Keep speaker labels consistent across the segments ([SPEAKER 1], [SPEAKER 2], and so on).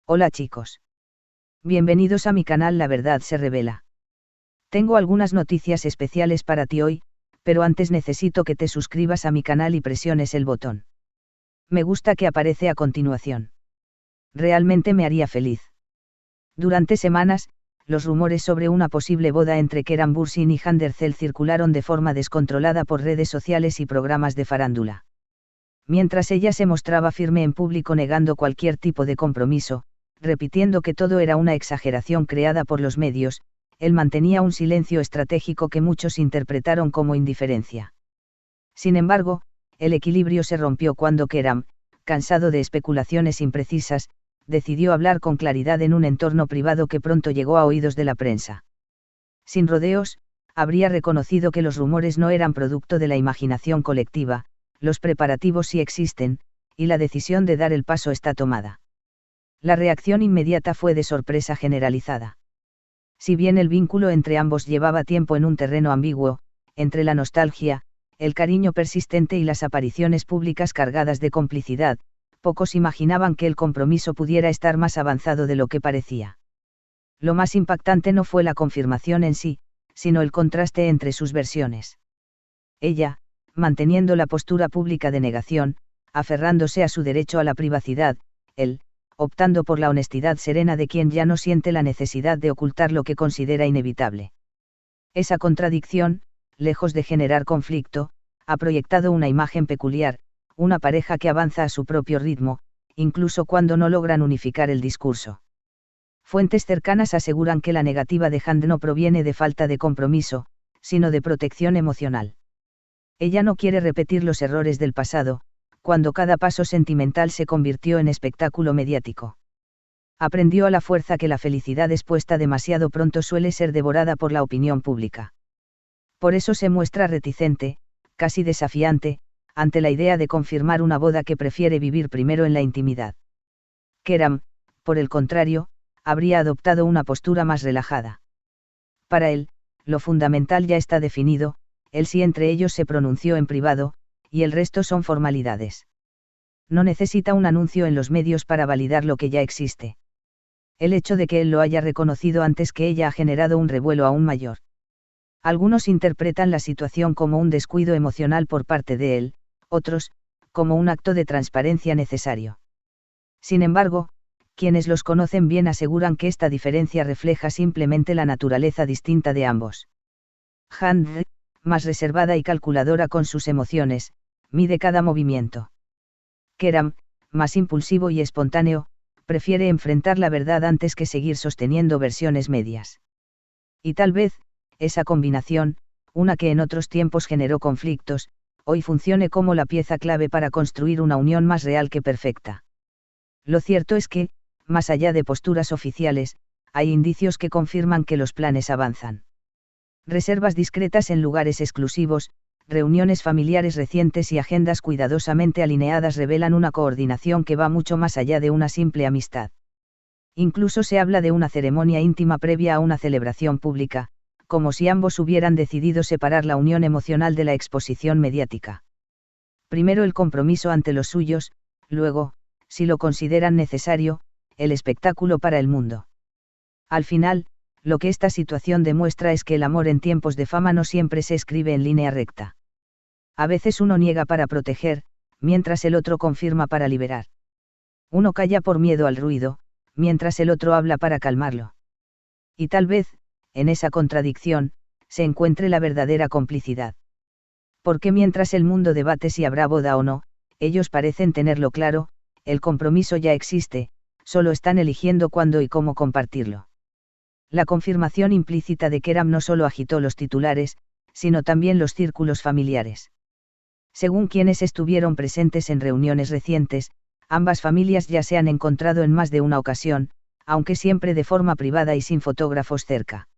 [SPEAKER 1] Hola chicos. Bienvenidos a mi canal La Verdad se revela. Tengo algunas noticias especiales para ti hoy, pero antes necesito que te suscribas a mi canal y presiones el botón me gusta que aparece a continuación. Realmente me haría feliz. Durante semanas, los rumores sobre una posible boda entre Keran Bürsin y Hande Erçel circularon de forma descontrolada por redes sociales y programas de farándula. Mientras ella se mostraba firme en público negando cualquier tipo de compromiso, repitiendo que todo era una exageración creada por los medios, él mantenía un silencio estratégico que muchos interpretaron como indiferencia. Sin embargo, el equilibrio se rompió cuando Keran, cansado de especulaciones imprecisas, decidió hablar con claridad en un entorno privado que pronto llegó a oídos de la prensa. Sin rodeos, habría reconocido que los rumores no eran producto de la imaginación colectiva, los preparativos sí existen, y la decisión de dar el paso está tomada. La reacción inmediata fue de sorpresa generalizada. Si bien el vínculo entre ambos llevaba tiempo en un terreno ambiguo, entre la nostalgia, el cariño persistente y las apariciones públicas cargadas de complicidad, pocos imaginaban que el compromiso pudiera estar más avanzado de lo que parecía. Lo más impactante no fue la confirmación en sí, sino el contraste entre sus versiones. Ella, manteniendo la postura pública de negación, aferrándose a su derecho a la privacidad, él, optando por la honestidad serena de quien ya no siente la necesidad de ocultar lo que considera inevitable. Esa contradicción, lejos de generar conflicto, ha proyectado una imagen peculiar, una pareja que avanza a su propio ritmo, incluso cuando no logran unificar el discurso. Fuentes cercanas aseguran que la negativa de Hande no proviene de falta de compromiso, sino de protección emocional. Ella no quiere repetir los errores del pasado, cuando cada paso sentimental se convirtió en espectáculo mediático. Aprendió a la fuerza que la felicidad expuesta demasiado pronto suele ser devorada por la opinión pública. Por eso se muestra reticente, casi desafiante, ante la idea de confirmar una boda que prefiere vivir primero en la intimidad. Keran, por el contrario, habría adoptado una postura más relajada. Para él, lo fundamental ya está definido, él sí entre ellos se pronunció en privado, y el resto son formalidades. No necesita un anuncio en los medios para validar lo que ya existe. El hecho de que él lo haya reconocido antes que ella ha generado un revuelo aún mayor. Algunos interpretan la situación como un descuido emocional por parte de él, otros, como un acto de transparencia necesario. Sin embargo, quienes los conocen bien aseguran que esta diferencia refleja simplemente la naturaleza distinta de ambos. Hande, más reservada y calculadora con sus emociones, mide cada movimiento. Keran, más impulsivo y espontáneo, prefiere enfrentar la verdad antes que seguir sosteniendo versiones medias. Y tal vez, esa combinación, una que en otros tiempos generó conflictos, hoy funcione como la pieza clave para construir una unión más real que perfecta. Lo cierto es que, más allá de posturas oficiales, hay indicios que confirman que los planes avanzan. Reservas discretas en lugares exclusivos, reuniones familiares recientes y agendas cuidadosamente alineadas revelan una coordinación que va mucho más allá de una simple amistad. Incluso se habla de una ceremonia íntima previa a una celebración pública, como si ambos hubieran decidido separar la unión emocional de la exposición mediática. Primero el compromiso ante los suyos, luego, si lo consideran necesario, el espectáculo para el mundo. Al final, lo que esta situación demuestra es que el amor en tiempos de fama no siempre se escribe en línea recta. A veces uno niega para proteger, mientras el otro confirma para liberar. Uno calla por miedo al ruido, mientras el otro habla para calmarlo. Y tal vez, en esa contradicción, se encuentre la verdadera complicidad. Porque mientras el mundo debate si habrá boda o no, ellos parecen tenerlo claro, el compromiso ya existe, solo están eligiendo cuándo y cómo compartirlo. La confirmación implícita de Keran no solo agitó los titulares, sino también los círculos familiares. Según quienes estuvieron presentes en reuniones recientes, ambas familias ya se han encontrado en más de una ocasión, aunque siempre de forma privada y sin fotógrafos cerca.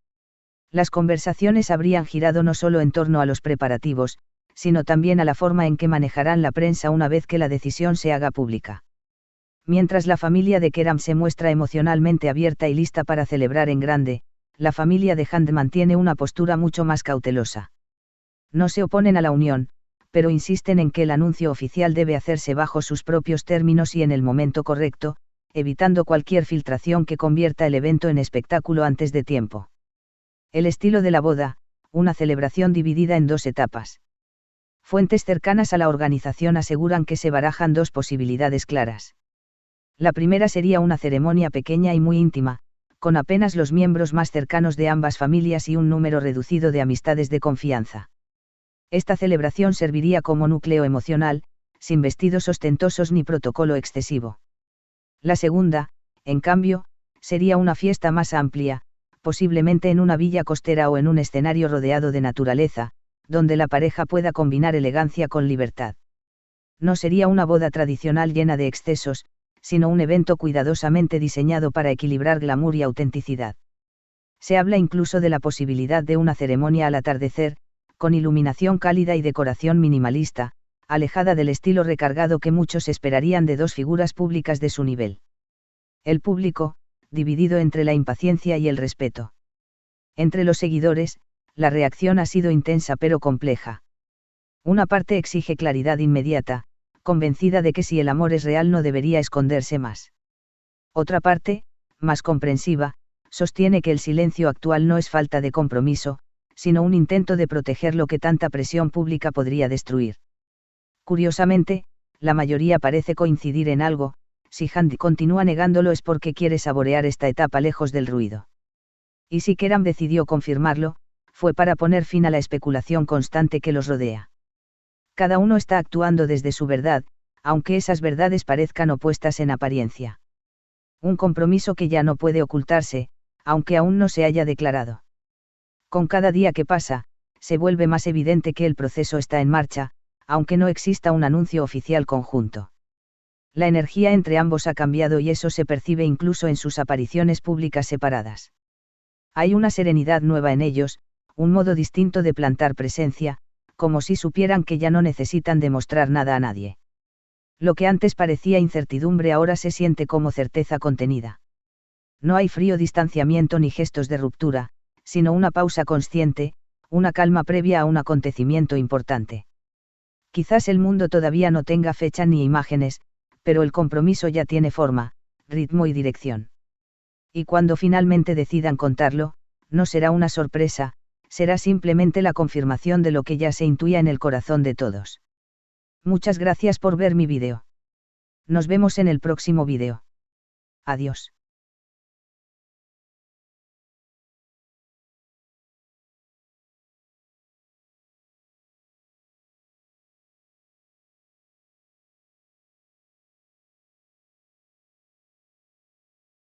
[SPEAKER 1] Las conversaciones habrían girado no solo en torno a los preparativos, sino también a la forma en que manejarán la prensa una vez que la decisión se haga pública. Mientras la familia de Keran se muestra emocionalmente abierta y lista para celebrar en grande, la familia de Hande mantiene una postura mucho más cautelosa. No se oponen a la unión, pero insisten en que el anuncio oficial debe hacerse bajo sus propios términos y en el momento correcto, evitando cualquier filtración que convierta el evento en espectáculo antes de tiempo. El estilo de la boda, una celebración dividida en dos etapas. Fuentes cercanas a la organización aseguran que se barajan dos posibilidades claras. La primera sería una ceremonia pequeña y muy íntima, con apenas los miembros más cercanos de ambas familias y un número reducido de amistades de confianza. Esta celebración serviría como núcleo emocional, sin vestidos ostentosos ni protocolo excesivo. La segunda, en cambio, sería una fiesta más amplia, posiblemente en una villa costera o en un escenario rodeado de naturaleza, donde la pareja pueda combinar elegancia con libertad. No sería una boda tradicional llena de excesos, sino un evento cuidadosamente diseñado para equilibrar glamour y autenticidad. Se habla incluso de la posibilidad de una ceremonia al atardecer, con iluminación cálida y decoración minimalista, alejada del estilo recargado que muchos esperarían de dos figuras públicas de su nivel. El público, dividido entre la impaciencia y el respeto. Entre los seguidores, la reacción ha sido intensa pero compleja. Una parte exige claridad inmediata, convencida de que si el amor es real no debería esconderse más. Otra parte, más comprensiva, sostiene que el silencio actual no es falta de compromiso, sino un intento de proteger lo que tanta presión pública podría destruir. Curiosamente, la mayoría parece coincidir en algo: si Handy continúa negándolo es porque quiere saborear esta etapa lejos del ruido. Y si Kerem decidió confirmarlo, fue para poner fin a la especulación constante que los rodea. Cada uno está actuando desde su verdad, aunque esas verdades parezcan opuestas en apariencia. Un compromiso que ya no puede ocultarse, aunque aún no se haya declarado. Con cada día que pasa, se vuelve más evidente que el proceso está en marcha, aunque no exista un anuncio oficial conjunto. La energía entre ambos ha cambiado y eso se percibe incluso en sus apariciones públicas separadas. Hay una serenidad nueva en ellos, un modo distinto de plantar presencia, como si supieran que ya no necesitan demostrar nada a nadie. Lo que antes parecía incertidumbre ahora se siente como certeza contenida. No hay frío distanciamiento ni gestos de ruptura, sino una pausa consciente, una calma previa a un acontecimiento importante. Quizás el mundo todavía no tenga fecha ni imágenes, pero el compromiso ya tiene forma, ritmo y dirección. Y cuando finalmente decidan contarlo, no será una sorpresa, será simplemente la confirmación de lo que ya se intuía en el corazón de todos. Muchas gracias por ver mi vídeo. Nos vemos en el próximo vídeo. Adiós.